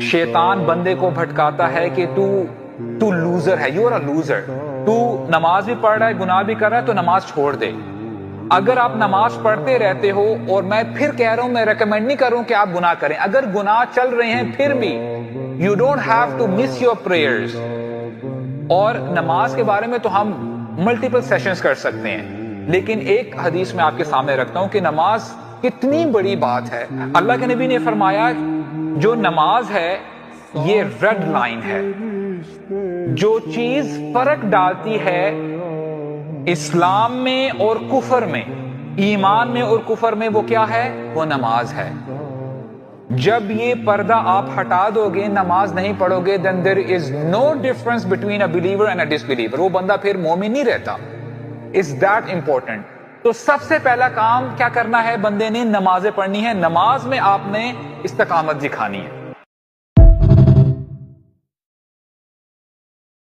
شیطان بندے کو بھٹکاتا ہے کہ تو لوزر ہے، یو آر اے لوزر، تو نماز بھی پڑھ رہا ہے گناہ بھی کر رہا ہے تو نماز چھوڑ دے۔ اگر آپ نماز پڑھتے رہتے ہو، اور میں پھر کہہ رہا ہوں، میں ریکمینڈ نہیں کروں کہ آپ گناہ کریں، اگر گناہ چل رہے ہیں پھر بھی you don't have to miss your prayers. اور نماز کے بارے میں تو ہم ملٹیپل سیشنز کر سکتے ہیں، لیکن ایک حدیث میں آپ کے سامنے رکھتا ہوں کہ نماز کتنی بڑی بات ہے۔ اللہ کے نبی نے فرمایا جو نماز ہے یہ ریڈ لائن ہے، جو چیز فرق ڈالتی ہے اسلام میں اور کفر میں، ایمان میں اور کفر میں، وہ کیا ہے؟ وہ نماز ہے۔ جب یہ پردہ آپ ہٹا دو گے، نماز نہیں پڑھو گے، then there is no difference between a believer and a disbeliever، وہ بندہ پھر مومن نہیں رہتا۔ is that important؟ تو سب سے پہلا کام کیا کرنا ہے؟ بندے نے نمازیں پڑھنی ہے، نماز میں آپ نے استقامت دکھانی ہے۔